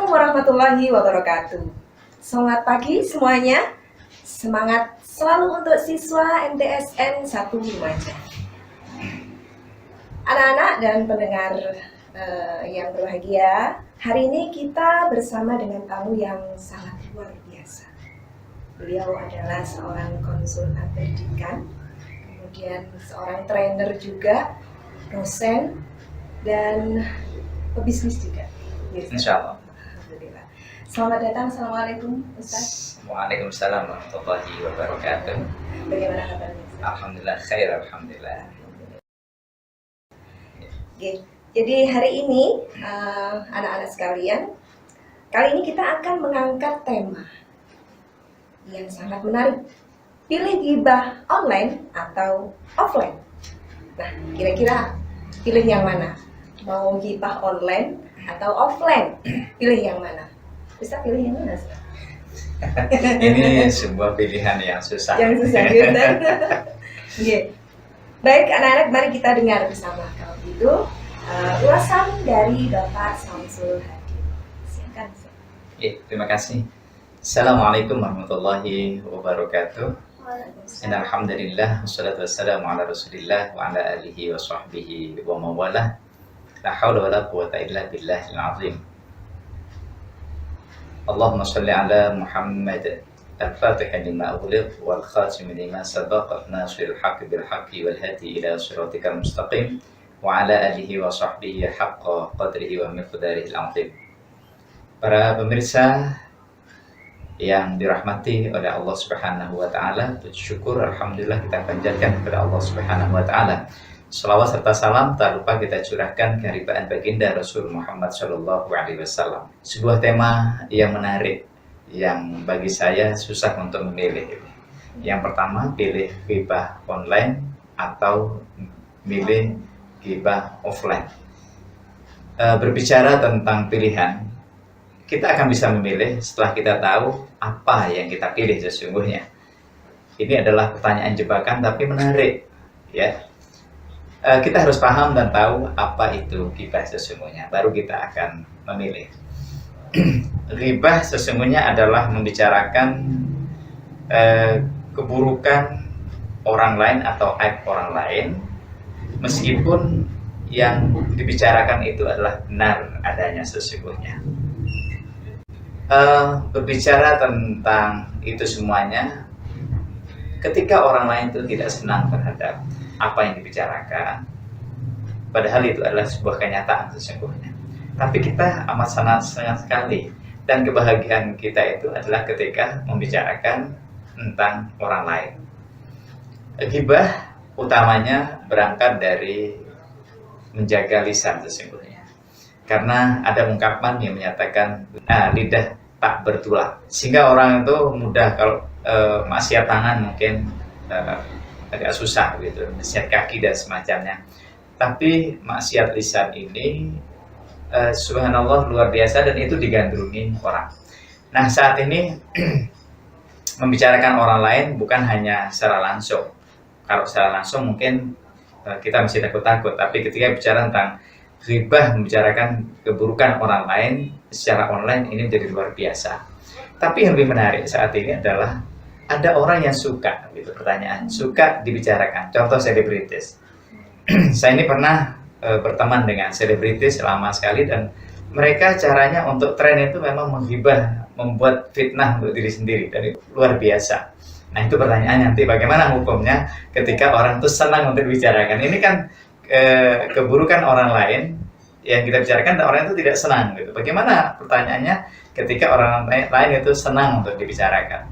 Assalamualaikum warahmatullahi wabarakatuh. Selamat pagi semuanya. Semangat selalu untuk siswa MTSN 1 Lumajang. Anak-anak dan pendengar yang berbahagia, hari ini kita bersama dengan tamu yang sangat luar biasa. Beliau adalah seorang konsultan pendidikan, kemudian seorang trainer juga, dosen, dan pebisnis juga. Insya Allah. Alhamdulillah. Selamat datang. Assalamualaikum Ustaz. Waalaikumsalam warahmatullahi wabarakatuh. Bagaimana kabarnya Ustaz? Alhamdulillah khair, alhamdulillah. Oke. Jadi hari ini anak-anak sekalian, kali ini kita akan mengangkat tema yang sangat menarik. Pilih gibah online atau offline. Nah, kira-kira pilih yang mana? Mau gibah online atau offline? Pilih yang mana? Bisa pilih yang mana? Ini sebuah pilihan yang susah. Yang susah gitu. Okay. Baik anak-anak, mari kita dengar bersama. Kalau gitu, ulasan dari Bapak Samsul Hadi. Silakan. Terima kasih. Assalamualaikum warahmatullahi wabarakatuh. Alhamdulillah, wassalatu wassalamu ala rasulillah wa ala alihi wa sahbihi wa mawalah. La hawla wa la quwwata illa billahil azim. Allahumma salli ala Muhammad al-Fatih lima ughliq wal khatim lima sabaq nasiril haqqi bil haqqi wal hadi ila siratikal mustaqim wa ala alihi wa sahbihi haqqa qadrihi wa miqdarihil azim. Para pemirsa yang dirahmati oleh Allah Subhanahu wa taala, puji syukur alhamdulillah kita panjatkan kepada Allah Subhanahu wa taala. Selawat serta salam tak lupa kita curahkan keharibaan baginda Rasul Muhammad Shallallahu Alaihi Wasallam. Sebuah tema yang menarik, yang bagi saya susah untuk memilih. Yang pertama, pilih gibah online atau pilih gibah offline. Berbicara tentang pilihan, kita akan bisa memilih setelah kita tahu apa yang kita pilih sesungguhnya. Ini adalah pertanyaan jebakan tapi menarik, ya. Kita harus paham dan tahu apa itu ghibah sesungguhnya, baru kita akan memilih. Ghibah sesungguhnya adalah membicarakan keburukan orang lain atau aib orang lain, meskipun yang dibicarakan itu adalah benar adanya sesungguhnya. Berbicara tentang itu semuanya, ketika orang lain itu tidak senang terhadap apa yang dibicarakan, padahal itu adalah sebuah kenyataan sesungguhnya, tapi kita amat senang sekali, dan kebahagiaan kita itu adalah ketika membicarakan tentang orang lain. Ghibah utamanya berangkat dari menjaga lisan sesungguhnya, karena ada ungkapan yang menyatakan lidah tak bertulang, sehingga orang itu mudah kalau maksiat tangan mungkin agak susah gitu, maksiat kaki dan semacamnya. Tapi maksiat lisan ini subhanallah luar biasa, dan itu digandrungi orang. Nah, saat ini membicarakan orang lain bukan hanya secara langsung. Kalau secara langsung mungkin kita masih takut-takut, tapi ketika bicara tentang ghibah, membicarakan keburukan orang lain secara online, ini menjadi luar biasa. Tapi yang lebih menarik saat ini adalah ada orang yang suka, gitu pertanyaan, suka dibicarakan. Contoh selebritis. Saya ini pernah berteman dengan selebritis lama sekali, dan mereka caranya untuk tren itu memang menghibah, membuat fitnah untuk diri sendiri, dan itu luar biasa. Nah, itu pertanyaan nanti, bagaimana hukumnya ketika orang itu senang untuk dibicarakan? Ini kan keburukan orang lain yang kita bicarakan, dan orang itu tidak senang, gitu. Bagaimana pertanyaannya ketika orang lain itu senang untuk dibicarakan?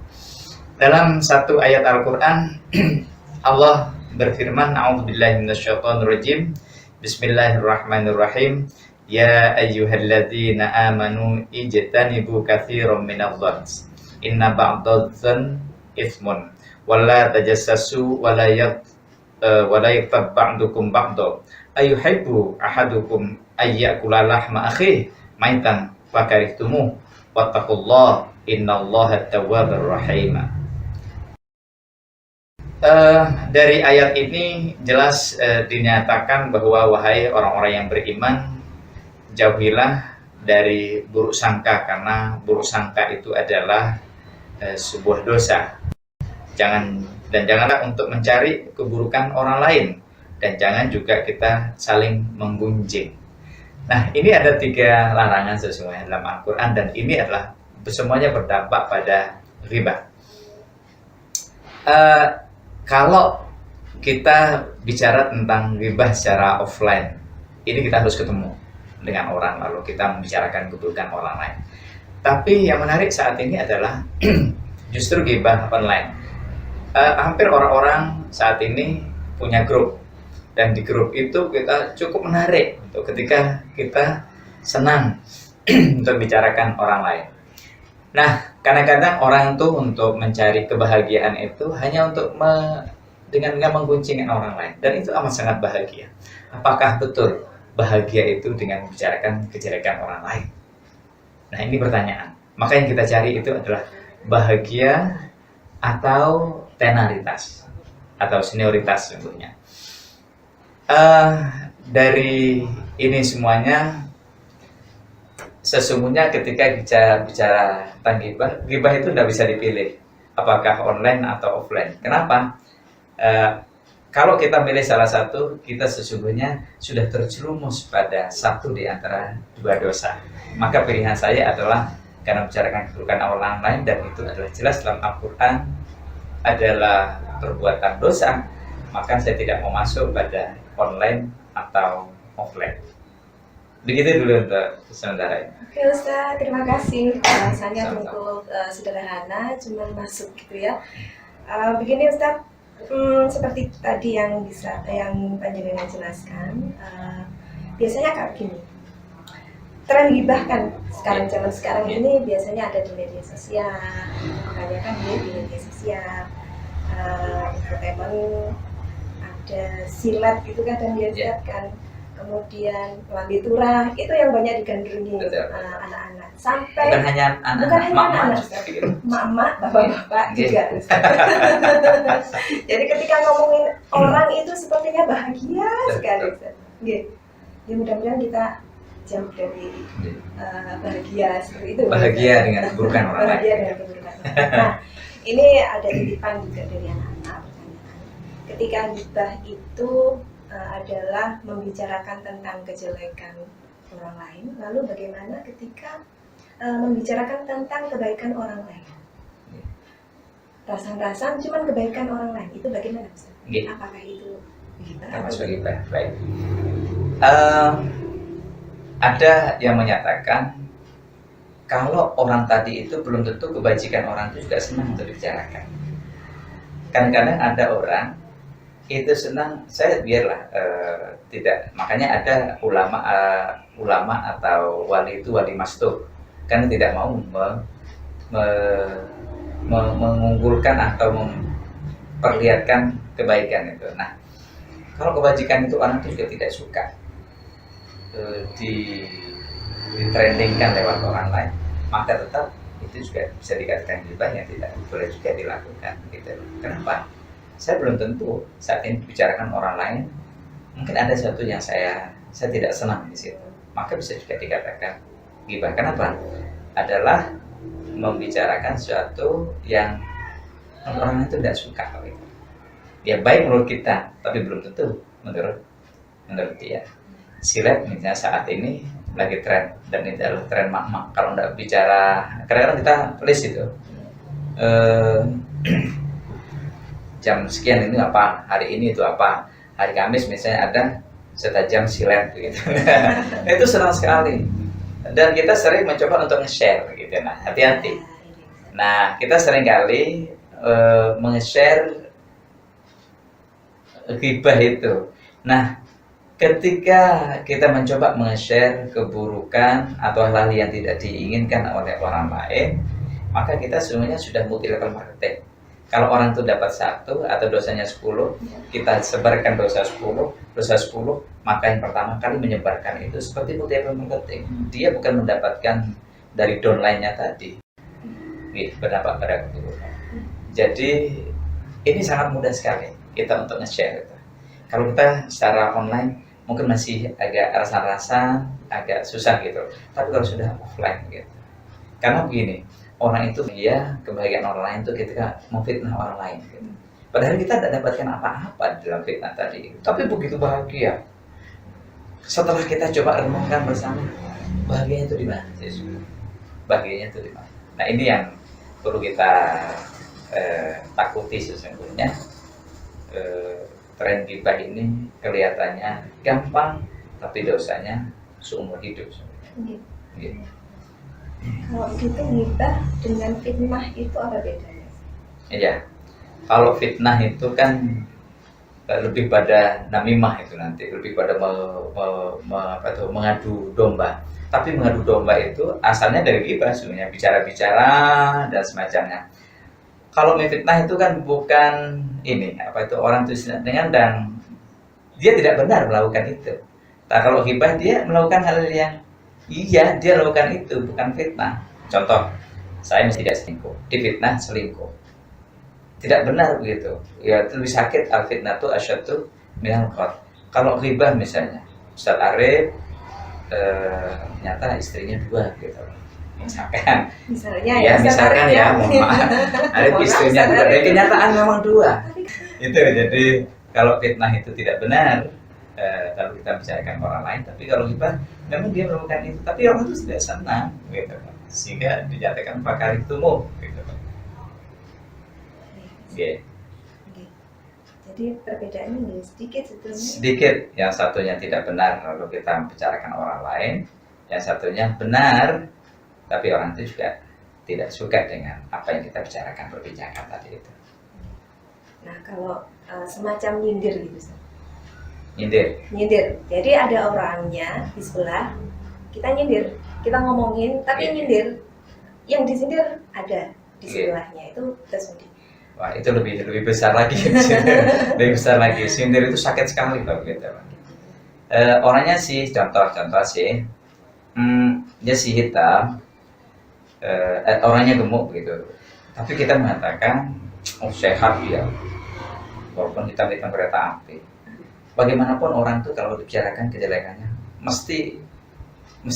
Dalam satu ayat Al-Quran, Allah berfirman, A'udzubillahi minasyaitonirrajim, Bismillahirrahmanirrahim, Ya ayyuhalladzina amanu ijtanibu katsiran minadh-dhanni, inna ba'dadh-dhanni itsmun, wala tajassasu wala yaghtab ba'dukum ba'dha, ayuhibbu ahadukum ayyakula lahma akhihi maitan fakarihtumuh, wattaqullaha innallaha tawwabur rahim. Dari ayat ini jelas dinyatakan bahwa wahai orang-orang yang beriman, jauhilah dari buruk sangka, karena buruk sangka itu adalah sebuah dosa. Janganlah untuk mencari keburukan orang lain, dan jangan juga kita saling menggunjing. Nah, ini ada 3 larangan sesungguhnya dalam Al-Quran, dan ini adalah semuanya berdampak pada riba. Kalau kita bicara tentang riba secara offline, ini kita harus ketemu dengan orang, lalu kita membicarakan keburukan orang lain. Tapi yang menarik saat ini adalah justru ghibah online. Hampir orang-orang saat ini punya grup, dan di grup itu kita cukup menarik untuk ketika kita senang untuk bicarakan orang lain. Nah, kadang-kadang orang tuh untuk mencari kebahagiaan itu hanya untuk dengan menggunjing orang lain, dan itu amat sangat bahagia. Apakah betul bahagia itu dengan membicarakan kejelekan orang lain? Nah, ini pertanyaan. Maka yang kita cari itu adalah bahagia atau tenaritas atau senioritas tentunya. Dari ini semuanya, sesungguhnya ketika bicara tentang ghibah itu tidak bisa dipilih apakah online atau offline. Kenapa? Kalau kita milih salah satu, kita sesungguhnya sudah terjerumus pada satu di antara 2 dosa. Maka pilihan saya adalah karena membicarakan keburukan orang lain, dan itu adalah jelas dalam Al-Quran adalah perbuatan dosa, maka saya tidak mau masuk pada online atau offline. Begitu dulu untuk sementara ini. Oke Ustaz, terima kasih. Alasannya untuk sederhana, cuma masuk gitu ya. Begini Ustaz, seperti tadi yang Panjenengan jelaskan, biasanya kayak gini. Tren ghibah kan zaman sekarang ini biasanya ada di media sosial, kebanyakan di media sosial, infotainment, ada silat gitu kan, dan dia kan. Kemudian lambe turah, itu yang banyak digandrungi anak-anak. Sampai bukan hanya anak-anak, mak-mak, bapak-bapak juga. Jadi ketika ngomongin orang itu sepertinya bahagia sekali. Ya mudah-mudahan kita jauh dari bahagia seperti itu. Bahagia dengan keburukan orang lain. Bahagia dengan keburukan orang lain. Nah, ini ada titipan juga dari anak-anak, pertanyaan. Ketika ghibah itu adalah membicarakan tentang kejelekan orang lain, lalu bagaimana ketika membicarakan tentang kebaikan orang lain? Rasan-rasan cuman kebaikan orang lain, itu bagaimana Ustaz? Apakah itu ghibah? Termasuk ghibah, baik. Ada yang menyatakan kalau orang tadi itu belum tentu kebajikan orang itu juga senang untuk dibicarakan. Kadang-kadang ada orang itu senang, saya biarlah tidak, makanya ada ulama atau wali itu wali mastur, karena tidak mau mengunggulkan atau memperlihatkan kebaikan itu. Nah, kalau kebajikan itu orang itu juga tidak suka ditrendingkan lewat orang lain, maka tetap itu juga bisa dikatakan ghibah yang tidak boleh juga dilakukan gitu. Kenapa? Saya belum tentu saat ini bicarakan orang lain, mungkin ada sesuatu yang saya tidak senang di situ, maka bisa juga dikatakan ghibah. Kenapa? Adalah membicarakan sesuatu yang orang itu tidak suka gitu. Ya baik menurut kita, tapi belum tentu menurut dia. Silat misalnya saat ini lagi tren, dan itu adalah tren mak-mak. Kalau tidak bicara, kadang-kadang kita list itu jam sekian ini apa, hari ini itu apa, hari Kamis misalnya ada setajam silet gitu. Itu senang sekali, dan kita sering mencoba untuk nge-share gitu. Nah, hati-hati. Nah, kita sering kali meng-share ghibah itu. Nah, ketika kita mencoba meng-share keburukan atau hal-hal yang tidak diinginkan oleh orang lain, maka kita sebenarnya sudah multi level marketing. Kalau orang itu dapat 1 atau dosanya 10, kita sebarkan dosa 10, maka yang pertama kali menyebarkan itu seperti multi level marketing. Dia bukan mendapatkan dari downline-nya tadi, berdampak pada keburukan. Jadi ini sangat mudah sekali kita untuk nge-share itu. Kalau kita secara online mungkin masih agak rasa-rasa, agak susah gitu. Tapi kalau sudah offline gitu, karena begini, orang itu dia kebahagiaan orang lain itu ketika memfitnah orang lain gitu. Padahal kita tidak dapatkan apa-apa dalam fitnah tadi, tapi begitu bahagia. Setelah kita coba renungkan bersama, bahagianya itu di mana? Bahagianya itu di mana? Nah, ini yang perlu kita takuti sesungguhnya. Tren gibah ini kelihatannya gampang, tapi dosanya seumur hidup sebenarnya. Gitu. Kalau gitu gibah dengan fitnah itu apa bedanya? Iya, kalau fitnah itu kan lebih pada namimah, itu nanti lebih pada mengadu domba. Tapi mengadu domba itu asalnya dari gibah sebenarnya, bicara-bicara dan semacamnya. Kalau memfitnah itu kan bukan ini, orang itu dengan dan dia tidak benar melakukan itu. Nah, kalau gibah dia melakukan hal yang iya, dia lakukan itu, bukan fitnah. Contoh, saya mesti tidak selingkuh, difitnah selingkuh. Tidak benar begitu. Ya, itu lebih sakit, al fitnah itu asyaddu minal qatl. Kalau gibah misalnya, Ustaz Arif ternyata istrinya 2 gitu. Misalkan Misalnya misalkan ya, mohon maaf, ada istrinya 2, dari kenyataan memang 2 itu. Jadi kalau fitnah itu tidak benar, kalau kita bicarakan orang lain. Tapi kalau kita memang dia melakukan itu, tapi orang itu tidak senang gitu, sehingga dijatuhkan pakar itu gitu. Okay. Jadi perbedaannya sedikit sebetulnya. Sedikit, yang satunya tidak benar lalu kita bicarakan orang lain, yang satunya benar tapi orang itu juga tidak suka dengan apa yang kita bicarakan, perbincangan tadi itu. Nah, kalau semacam nyindir gitu, Nyindir. Jadi ada orangnya di sebelah, kita nyindir, kita ngomongin tapi nyindir, yang disindir ada di sebelahnya, itu tersendiri. Wah, itu lebih besar lagi. Lebih besar lagi. Sindir itu sakit sekali kalau gitu. Orangnya sih, contoh sih, dia si hitam, orangnya gemuk gitu. Tapi kita mengatakan, oh sehat dia, walaupun hitam kereta api. Bagaimanapun orang itu kalau dibicarakan kejelekannya, mesti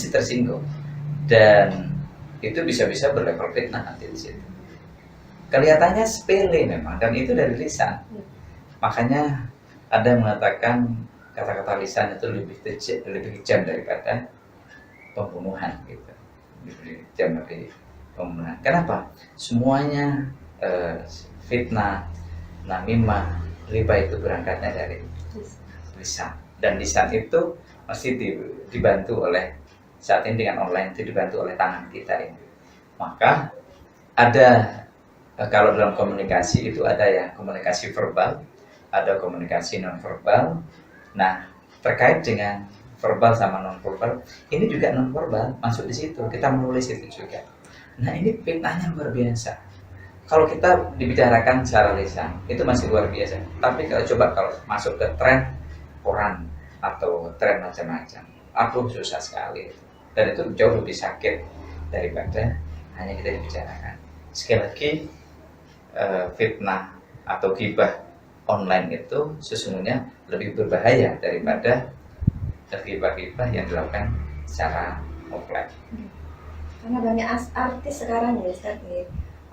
tersinggung, dan itu bisa berlevel fitnah nanti di situ. Kelihatannya sepele memang, dan itu dari lisan. Makanya ada yang mengatakan kata-kata lisan itu lebih kejam daripada pembunuhan gitu. Lebih kejam dari pembunuhan. Kenapa? Semuanya fitnah, namimah, riba itu berangkatnya dari lisan. Dan lisan itu mesti dibantu oleh, saat ini dengan online itu dibantu oleh tangan kita ini. Maka ada, kalau dalam komunikasi itu ada ya komunikasi verbal, ada komunikasi non verbal. Nah, terkait dengan verbal sama non verbal, ini juga non verbal masuk di situ. Kita menulis itu juga. Nah, ini fitnahnya luar biasa. Kalau kita dibicarakan secara lisan itu masih luar biasa. Tapi kalau masuk ke tren koran atau tren macam-macam, susah sekali. Dan itu jauh lebih sakit daripada hanya kita dibicarakan. Sekali lagi, fitnah atau gibah online itu sesungguhnya lebih berbahaya daripada gibah-gibah yang dilakukan secara offline. Karena banyak artis sekarang ya Ustaz,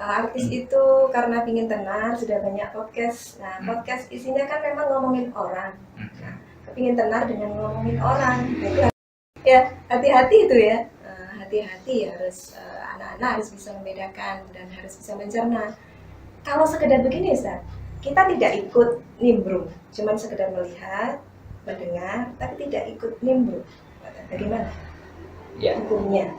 artis itu karena ingin tenar sudah banyak podcast. Nah, podcast isinya kan memang ngomongin orang. Nah, kepingin tenar dengan ngomongin orang. Nah, itu ya hati-hati itu ya. Hati-hati harus, anak-anak harus bisa membedakan dan harus bisa mencerna. Kalau sekedar begini Ustaz, kita tidak ikut nimbrung, cuman sekedar melihat, mendengar, tapi tidak ikut nimbrung. Bagaimana Ya. hukumnya?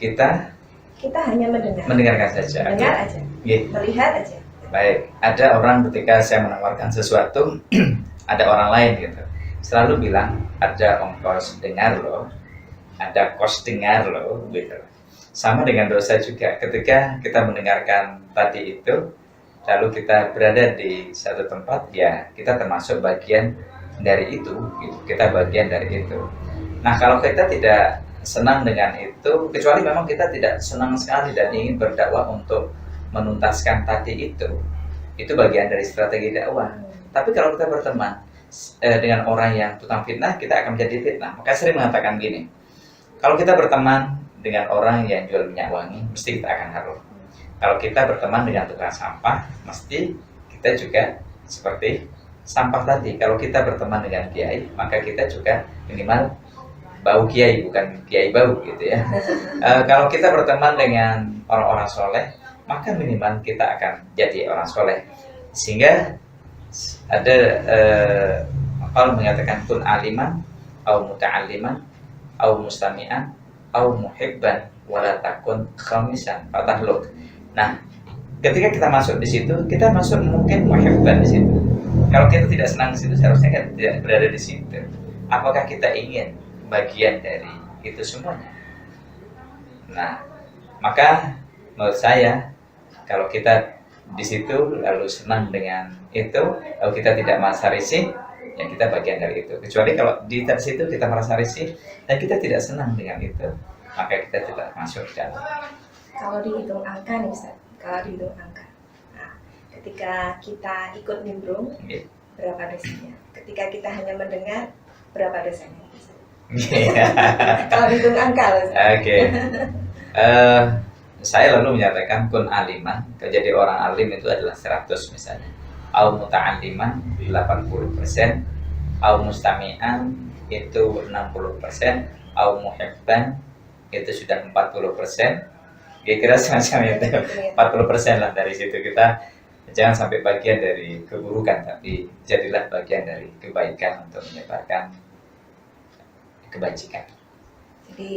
Kita hanya mendengarkan saja. Mendengar aja, melihat aja. Baik, ada orang ketika saya menawarkan sesuatu, ada orang lain gitu, selalu bilang ada ongkos dengar loh, ada kos dengar loh, gitu. Sama dengan dosa juga, ketika kita mendengarkan tadi itu, lalu kita berada di satu tempat, ya kita termasuk bagian dari itu, gitu. Kita bagian dari itu. Nah, kalau kita tidak senang dengan itu, kecuali memang kita tidak senang sekali dan ingin berdakwah untuk menuntaskan tadi itu bagian dari strategi dakwah. Tapi kalau kita berteman, dengan orang yang tukang fitnah, kita akan menjadi fitnah. Maka sering mengatakan gini, kalau kita berteman dengan orang yang jual minyak wangi, mesti kita akan harum. Kalau kita berteman dengan tukang sampah, mesti kita juga seperti sampah tadi. Kalau kita berteman dengan kiai, maka kita juga minimal bau kiai, bukan kiai bau gitu ya. Kalau kita berteman dengan orang-orang soleh, maka minimal kita akan jadi orang soleh. Sehingga ada kalau mengatakan kun aliman, au muta'alliman, au mustami'an, au muhibban, wala takun khamisan, fatahluk. Nah, ketika kita masuk di situ, kita masuk mungkin muhibban di situ. Kalau kita tidak senang di situ, seharusnya kita tidak berada di situ. Apakah kita ingin bagian dari itu semuanya? Nah, maka menurut saya, kalau kita di situ lalu senang dengan itu, lalu kita tidak merasa risih, ya kita bagian dari itu. Kecuali kalau di situ kita merasa risih dan kita tidak senang dengan itu, maka kita tidak masuk dalam. Kalau dihitung angka nih Ustaz, kalau dihitung angka, nah, ketika kita ikut nimbrung, berapa dosanya? Ketika kita hanya mendengar, berapa dosanya? Kalau dihitung angka loh Ustaz. Oke. Saya lalu menyatakan kun aliman, jadi orang alim itu adalah 100 misalnya. Au muta'alliman 80%, au mustami'an itu 60%, au muhibban itu sudah 40%. Kira-kira semacam itu, 40% lah. Dari situ kita jangan sampai bagian dari keburukan, tapi jadilah bagian dari kebaikan untuk menyebarkan kebajikan. Jadi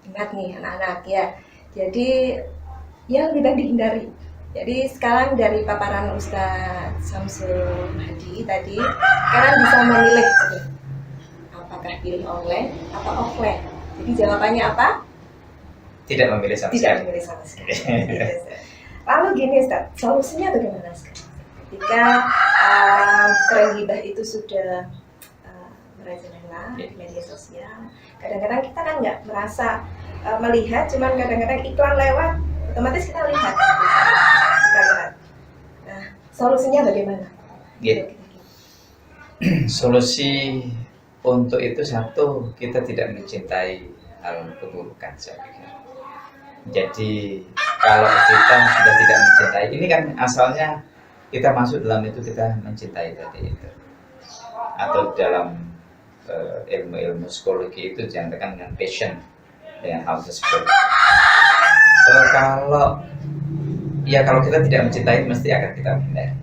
ingat nih anak-anak ya, jadi yang lebih baik dihindari. Jadi sekarang dari paparan Ustadz Samsul Hadi tadi, kalian bisa memilih apakah pilih online atau offline. Jadi jawabannya apa? Tidak memilih sama Tidak sekali. memilih sama sekali. Lalu gini Ustaz, solusinya bagaimana sekarang? Ketika tren gibah itu sudah merajalela di media sosial, kadang-kadang kita kan nggak merasa melihat, cuman kadang-kadang iklan lewat, otomatis kita lihat. Nah, solusinya bagaimana? Yeah. Solusi untuk itu satu, kita tidak mencintai hal keburukan, saya pikir. Jadi kalau kita sudah tidak mencintai, ini kan asalnya kita masuk dalam itu, kita mencintai tadi itu. Atau dalam ilmu-ilmu psikologi itu dinyatakan dengan passion, dengan hal tersebut. Kalau kita tidak mencintai, mesti akan kita menghindari.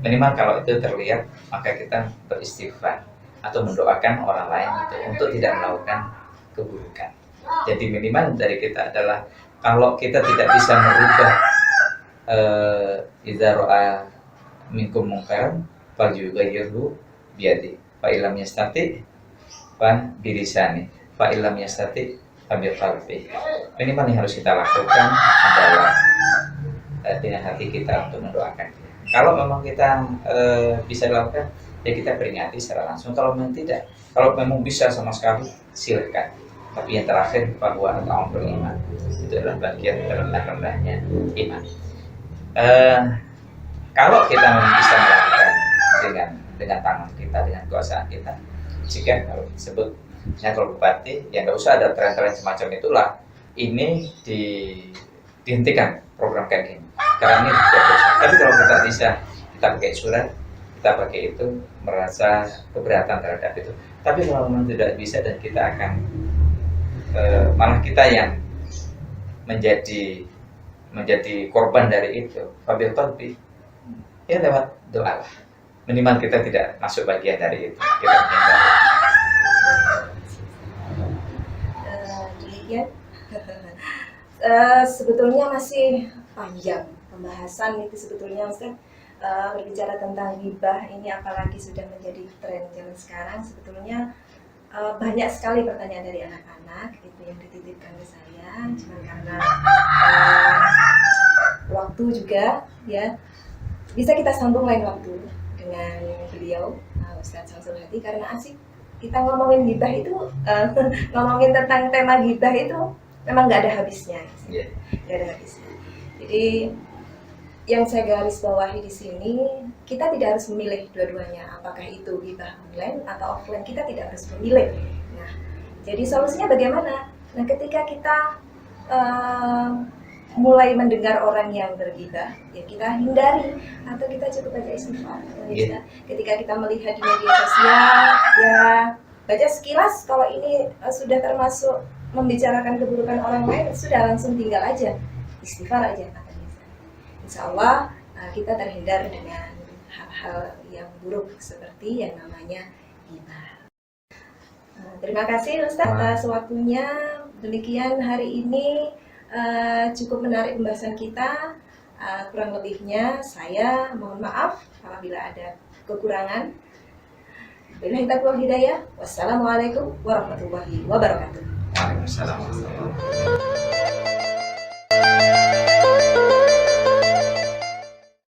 Minimal kalau itu terlihat, maka kita beristighfar atau mendoakan orang lain untuk tidak melakukan keburukan. Jadi minimal dari kita adalah, kalau kita tidak bisa merubah idza ra'a minkum munkaran falyughayyirhu biyadihi fa illam yastati fa bilisani fa illam yastati fa biqalbihi. Minimal yang harus kita lakukan adalah dengan hati kita untuk mendoakan dia. Kalau memang kita bisa lakukan, ya kita peringati secara langsung. Kalau memang tidak, kalau memang bisa sama sekali, silakan. Tapi yang terakhir, bahwa al-amrul iman, itu adalah bagian terendah-rendahnya iman. Kalau kita memang bisa melakukan dengan tangan kita, dengan kekuasaan kita, jika kalau disebut, misalnya kalau bupati, ya nggak usah ada tren-tren semacam itulah. Ini dihentikan program kayak gini, karena ini tidak bisa. Tapi kalau kita bisa, kita pakai surat, kita pakai itu, merasa keberatan terhadap itu. Tapi kalau memang tidak bisa dan kita akan malah kita yang menjadi korban dari itu, fabil qalbi, ya lewat doa lah. Minimal kita tidak masuk bagian dari itu, kita menghindari. Demikian. Sebetulnya masih panjang pembahasan itu sebetulnya Ustaz. Berbicara tentang ghibah ini, apalagi sudah menjadi tren zaman sekarang, sebetulnya banyak sekali pertanyaan dari anak-anak itu yang dititipkan ke saya, cuma karena waktu juga ya, bisa kita sambung lain waktu dengan beliau Ustadz Samsul Hadi, karena asik kita ngomongin ghibah itu, ngomongin tentang tema ghibah itu memang nggak ada habisnya, nggak ada habisnya. Jadi yang saya garis bawahi di sini, kita tidak harus memilih dua-duanya, apakah itu ghibah online atau offline, kita tidak harus memilih. Nah, jadi solusinya bagaimana? Nah, ketika kita mulai mendengar orang yang berghibah, ya kita hindari atau kita cukup baca istighfar. Ketika kita melihat di media sosial, ya baca sekilas, kalau ini sudah termasuk membicarakan keburukan orang lain, sudah langsung tinggal aja, istighfar aja. Insya Allah kita terhindar dengan hal-hal yang buruk seperti yang namanya ghibah. Terima kasih Ustaz atas waktunya. Demikian hari ini cukup menarik pembahasan kita. Kurang lebihnya saya mohon maaf apabila ada kekurangan. Billahi taufiq wal hidayah. Wassalamualaikum warahmatullahi wabarakatuh. Waalaikumsalam warahmatullahi wabarakatuh.